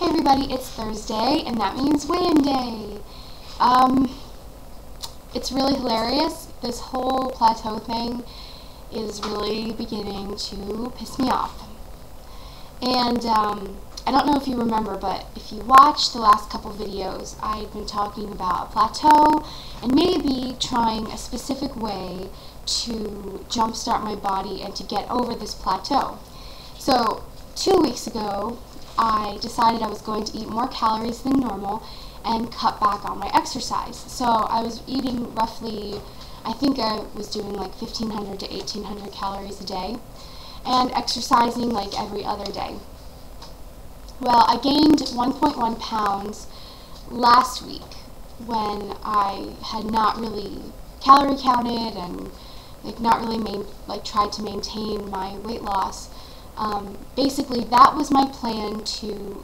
Hey everybody, it's Thursday, and that means weigh-in day. It's really hilarious. This whole plateau thing is really beginning to piss me off. And I don't know if you remember, but if you watched the last couple videos, I've been talking about a plateau and maybe trying a specific way to jumpstart my body and to get over this plateau. So 2 weeks ago, I decided I was going to eat more calories than normal and cut back on my exercise. So I was eating roughly, I think I was doing like 1,500 to 1,800 calories a day and exercising like every other day. Well, I gained 1.1 pounds last week when I had not really calorie counted and not really tried to maintain my weight loss. Basically, that was my plan to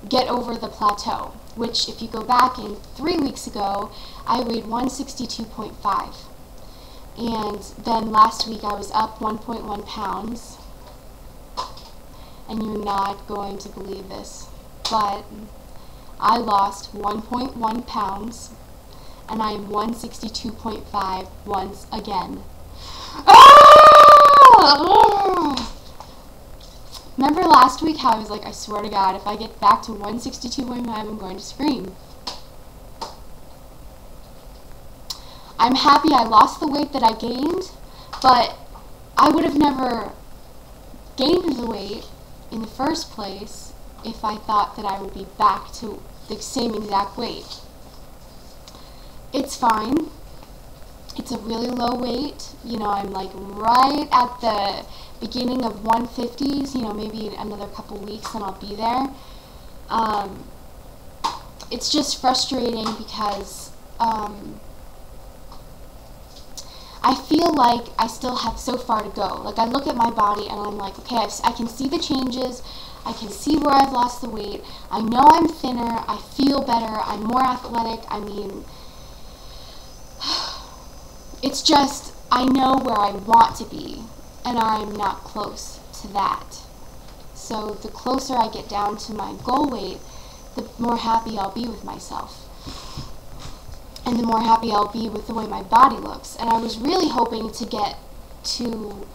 get over the plateau, which if you go back in 3 weeks ago, I weighed 162.5. And then last week I was up 1.1 pounds. And you're not going to believe this, but I lost 1.1 pounds, and I am 162.5 once again. Remember last week how I was like, I swear to God, if I get back to 162.5, I'm going to scream. I'm happy I lost the weight that I gained, but I would have never gained the weight in the first place if I thought that I would be back to the same exact weight. It's fine. It's a really low weight. You know, I'm like right at the beginning of 150s, you know, maybe another couple weeks and I'll be there. It's just frustrating because I feel like I still have so far to go. Like, I look at my body and I'm like, okay, I can see the changes. I can see where I've lost the weight. I know I'm thinner. I feel better. I'm more athletic. I mean, it's just, I know where I want to be, and I'm not close to that. So the closer I get down to my goal weight, the more happy I'll be with myself. And the more happy I'll be with the way my body looks. And I was really hoping to get to,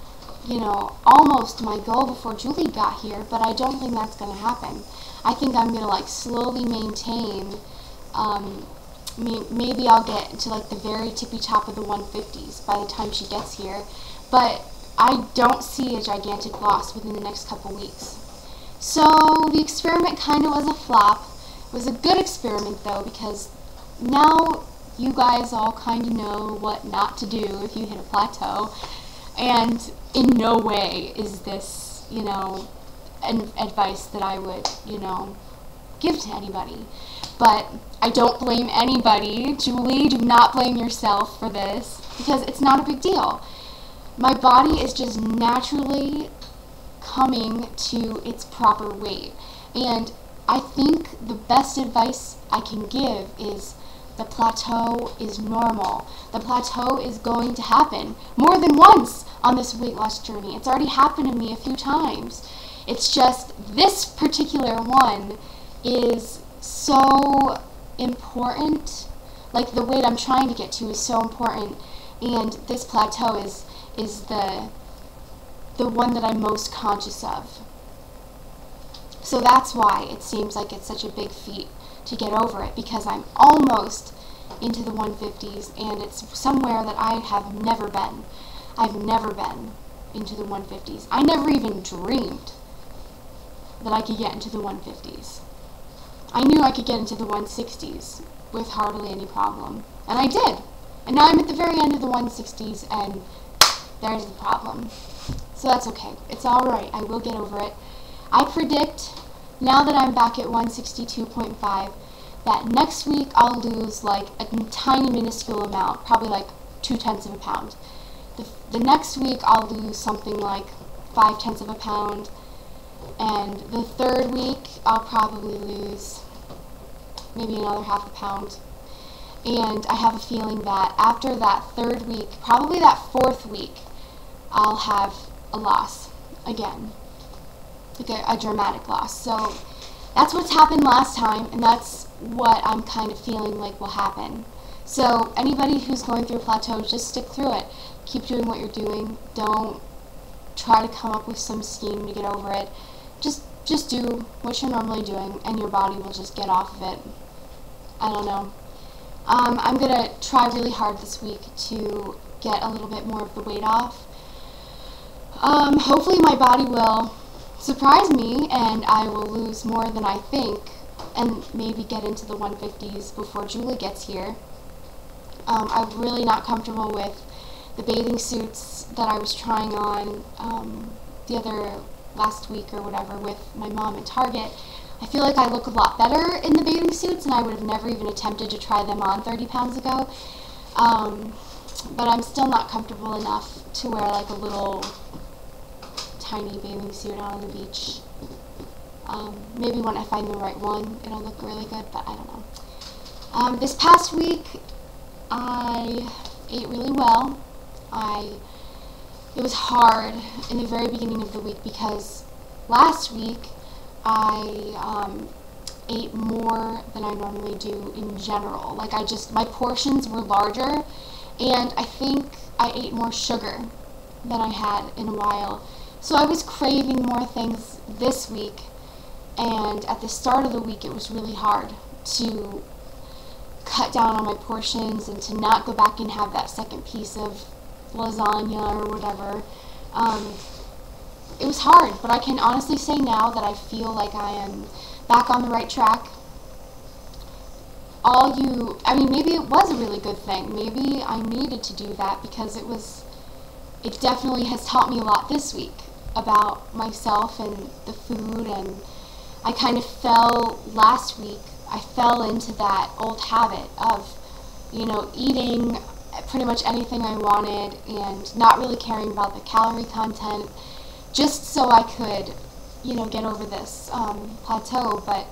you know, almost my goal before Julie got here, but I don't think that's going to happen. I think I'm going to like slowly maintain, maybe I'll get to like the very tippy top of the 150s by the time she gets here, but I don't see a gigantic loss within the next couple weeks. So the experiment kind of was a flop. It was a good experiment though, because now you guys all kind of know what not to do if you hit a plateau, and in no way is this, you know, an advice that I would, you know, give to anybody. But I don't blame anybody. Julie, do not blame yourself for this, because it's not a big deal. My body is just naturally coming to its proper weight, and I think the best advice I can give is the plateau is normal. The plateau is going to happen more than once on this weight loss journey. It's already happened to me a few times. It's just this particular one is so important. Like, the weight I'm trying to get to is so important, and this plateau is the one that I'm most conscious of. So that's why it seems like it's such a big feat to get over it, because I'm almost into the 150s, and it's somewhere that I have never been. I've never been into the 150s. I never even dreamed that I could get into the 150s. I knew I could get into the 160s with hardly any problem, and I did. And now I'm at the very end of the 160s, and there's the problem. So that's okay. It's alright. I will get over it. I predict, now that I'm back at 162.5, that next week I'll lose like a tiny minuscule amount, probably like 0.2 of a pound. The next week I'll lose something like 0.5 of a pound, and the third week I'll probably lose maybe another 0.5 pound. And I have a feeling that after that third week, probably that fourth week, I'll have a loss again. Like a dramatic loss. So that's what's happened last time, and that's what I'm kind of feeling like will happen. So anybody who's going through a plateau, just stick through it. Keep doing what you're doing. Don't try to come up with some scheme to get over it. Just do what you're normally doing, and your body will just get off of it. I don't know. I'm going to try really hard this week to get a little bit more of the weight off. Hopefully my body will surprise me and I will lose more than I think and maybe get into the 150s before Julie gets here. I'm really not comfortable with the bathing suits that I was trying on last week or whatever with my mom at Target. I feel like I look a lot better in the bathing suits, and I would have never even attempted to try them on 30 pounds ago. But I'm still not comfortable enough to wear like a little tiny bathing suit out on the beach. Maybe when I find the right one, it'll look really good, but I don't know. This past week, I ate really well. It was hard in the very beginning of the week because last week I ate more than I normally do in general. Like my portions were larger, and I think I ate more sugar than I had in a while. So I was craving more things this week, and at the start of the week it was really hard to cut down on my portions and to not go back and have that second piece of lasagna or whatever. It was hard, but I can honestly say now that I feel like I am back on the right track. Maybe it was a really good thing. Maybe I needed to do that because it definitely has taught me a lot this week about myself and the food, and I kind of last week, I fell into that old habit of, eating pretty much anything I wanted and not really caring about the calorie content, just so I could, get over this plateau. But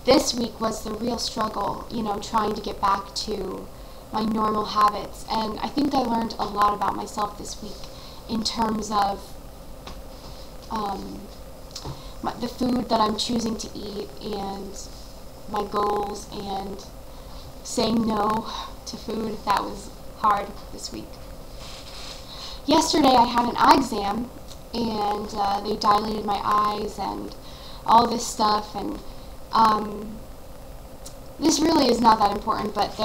this week was the real struggle, trying to get back to my normal habits. And I think I learned a lot about myself this week in terms of the food that I'm choosing to eat and my goals and saying no to food. That was hard this week. Yesterday I had an eye exam, and they dilated my eyes and all this stuff, and this really is not that important, but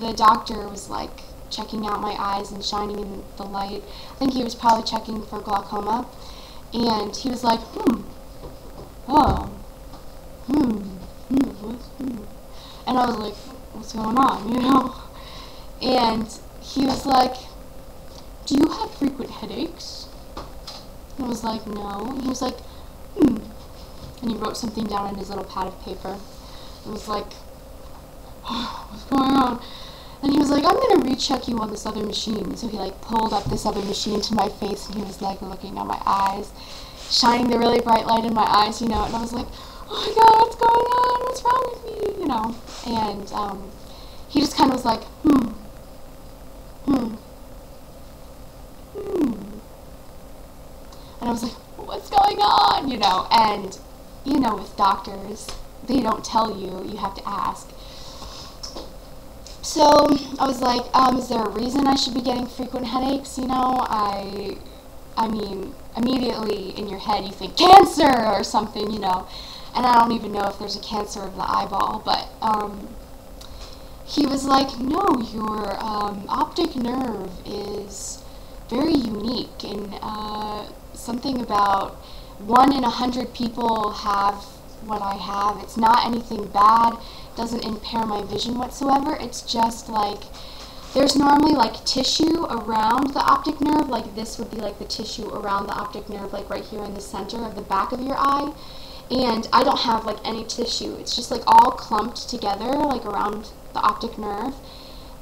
the doctor was like checking out my eyes and shining in the light. I think he was probably checking for glaucoma, and he was like, and I was like, what's going on, And he was like, do you have frequent headaches? And I was like, no. And he was like, And he wrote something down on his little pad of paper. I was like, what's going on? And he was like, I'm going to recheck you on this other machine. So he like pulled up this other machine to my face, and he was like looking at my eyes, shining the really bright light in my eyes, and I was like, oh my god, what's going on? What's wrong with me? And he just kind of was like, And I was like, what's going on? And with doctors, they don't tell you, you have to ask. So I was like, is there a reason I should be getting frequent headaches? I mean, immediately in your head you think cancer or something, and I don't even know if there's a cancer of the eyeball, but he was like, no, your optic nerve is very unique, and something about 1 in 100 people have what I have. It's not anything bad, doesn't impair my vision whatsoever. It's just like, there's normally like tissue around the optic nerve, like this would be like the tissue around the optic nerve, like right here in the center of the back of your eye, and I don't have like any tissue. It's just like all clumped together like around the optic nerve,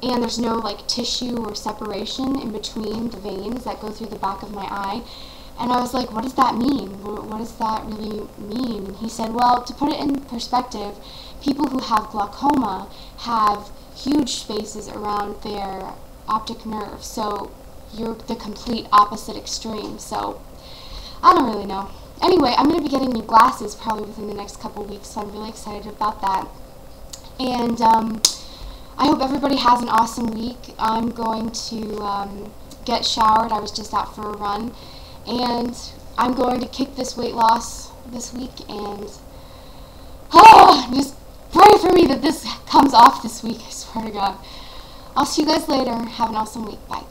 and there's no like tissue or separation in between the veins that go through the back of my eye. And I was like, what does that mean? What does that really mean? And he said, well, to put it in perspective, people who have glaucoma have huge spaces around their optic nerve, so you're the complete opposite extreme. So I don't really know. Anyway, I'm going to be getting new glasses probably within the next couple weeks, so I'm really excited about that. And I hope everybody has an awesome week. I'm going to get showered. I was just out for a run. And I'm going to kick this weight loss this week. And just pray for me that this comes off this week, I swear to God. I'll see you guys later. Have an awesome week. Bye.